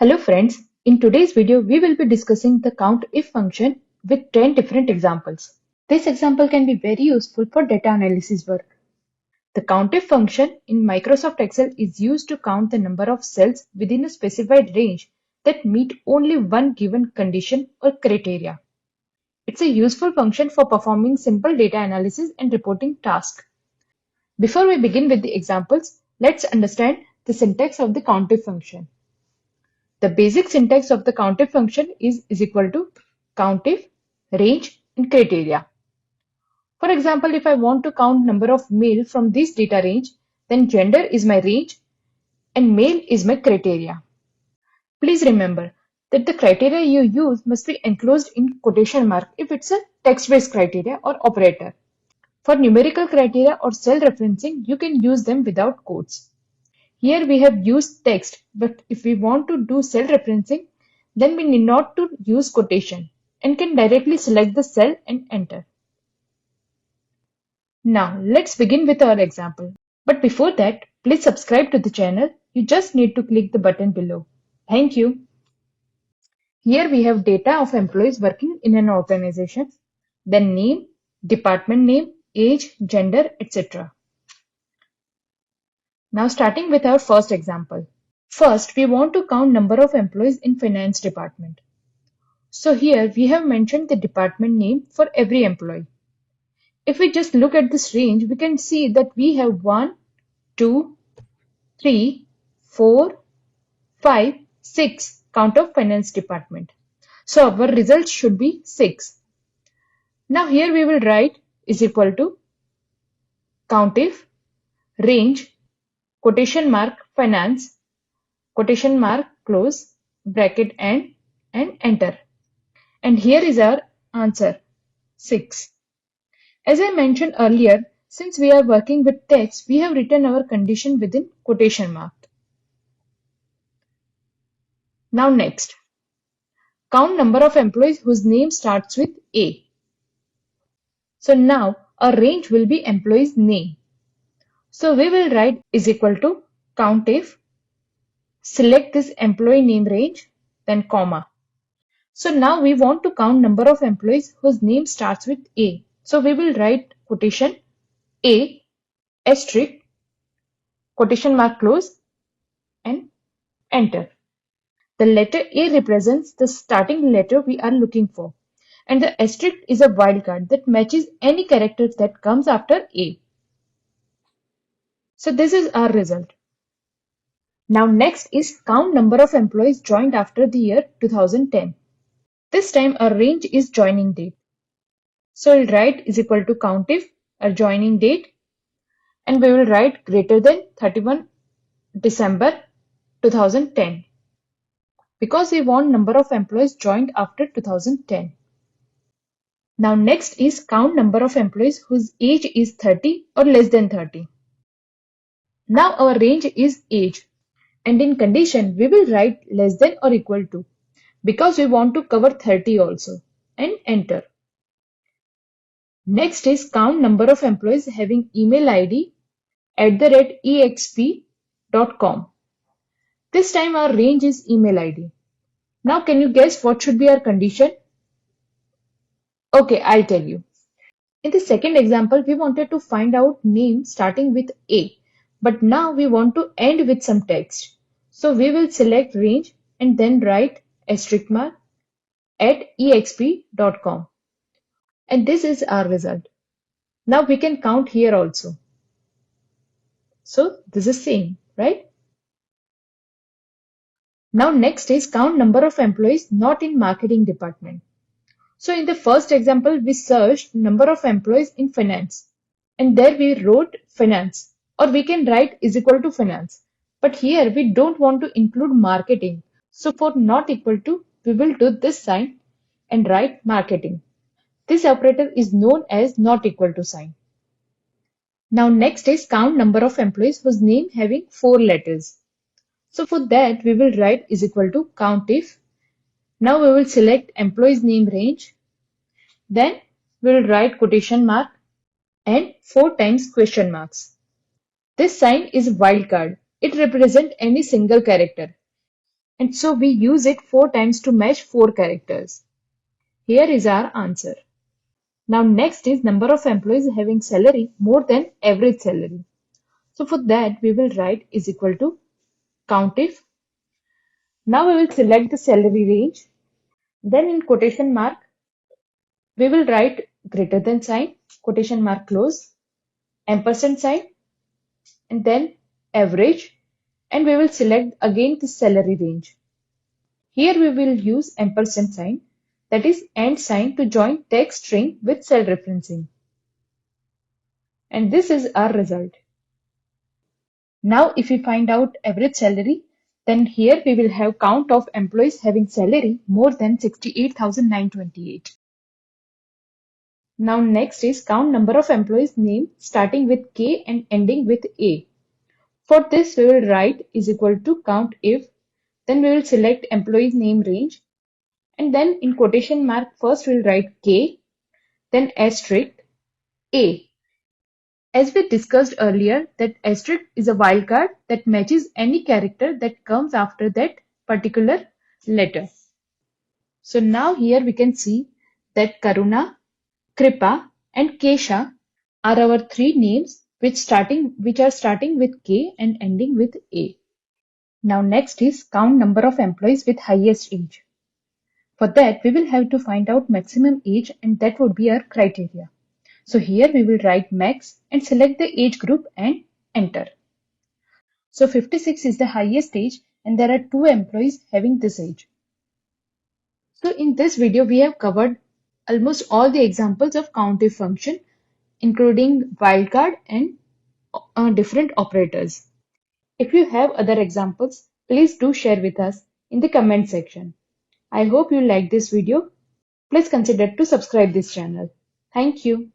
Hello friends, in today's video we will be discussing the Countif function with 10 different examples. This example can be very useful for data analysis work. The Countif function in Microsoft Excel is used to count the number of cells within a specified range that meet only one given condition or criteria. It's a useful function for performing simple data analysis and reporting tasks. Before we begin with the examples, let's understand the syntax of the Countif function. The basic syntax of the Countif function is equal to Countif, range, and criteria. For example, if I want to count number of male from this data range, then gender is my range and male is my criteria. Please remember that the criteria you use must be enclosed in quotation mark if it's a text-based criteria or operator. For numerical criteria or cell referencing, you can use them without quotes. Here we have used text, but if we want to do cell referencing, then we need not to use quotation and can directly select the cell and enter. Now let's begin with our example. But before that, please subscribe to the channel. You just need to click the button below. Thank you. Here we have data of employees working in an organization, then name, department name, age, gender, etc. Now starting with our first example. First, we want to count number of employees in finance department. So here we have mentioned the department name for every employee. If we just look at this range, we can see that we have 1, 2, 3, 4, 5, 6 count of finance department. So our result should be 6. Now here we will write is equal to Countif, range, quotation mark, finance, quotation mark, close, bracket and enter. And here is our answer, 6. As I mentioned earlier, since we are working with text, we have written our condition within quotation mark. Now next, count number of employees whose name starts with A. So now our range will be employee's name. So we will write is equal to Countif, select this employee name range, then comma. So now we want to count number of employees whose name starts with A. So we will write quotation A, asterisk, quotation mark close and enter. The letter A represents the starting letter we are looking for. And the asterisk is a wildcard that matches any character that comes after A. So this is our result. Now next is count number of employees joined after the year 2010. This time our range is joining date. So we'll write is equal to Countif, our joining date, and we will write greater than 31 December 2010 because we want number of employees joined after 2010. Now next is count number of employees whose age is 30 or less than 30. Now our range is age, and in condition we will write less than or equal to because we want to cover 30 also and enter. Next is count number of employees having email ID @exp.com. This time our range is email ID. Now can you guess what should be our condition? Okay, I'll tell you. In the second example, we wanted to find out name starting with A, but now we want to end with some text. So we will select range and then write asterisk mark @exp.com. And this is our result. Now we can count here also. So this is same, right? Now next is count number of employees not in marketing department. So in the first example, we searched number of employees in finance and there we wrote finance, or we can write is equal to finance. But here we don't want to include marketing. So for not equal to, we will do this sign and write marketing. This operator is known as not equal to sign. Now next is count number of employees whose name having 4 letters. So for that we will write is equal to Countif. Now we will select employee's name range. Then we will write quotation mark and 4 times question marks. This sign is wildcard. It represents any single character. And so we use it 4 times to match 4 characters. Here is our answer. Now next is number of employees having salary more than average salary. So for that we will write is equal to Countif. Now we will select the salary range. Then in quotation mark we will write greater than sign, quotation mark close, ampersand sign, and then average, and we will select again the salary range. Here we will use ampersand sign, that is and sign, to join text string with cell referencing. And this is our result. Now if we find out average salary, then here we will have count of employees having salary more than 68,928. Now next is count number of employees name starting with K and ending with A. For this we will write is equal to count if, then we will select employees name range, and then in quotation mark first we will write K, then asterisk A. As we discussed earlier, that asterisk is a wildcard that matches any character that comes after that particular letter. So now here we can see that Karuna, Kripa and Kesha are our three names which are starting with K and ending with A. Now next is count number of employees with highest age. For that we will have to find out maximum age, and that would be our criteria. So here we will write max and select the age group and enter. So 56 is the highest age and there are 2 employees having this age. So in this video we have covered almost all the examples of Countif function, including wildcard and different operators. If you have other examples, please do share with us in the comment section. I hope you like this video. Please consider to subscribe this channel. Thank you.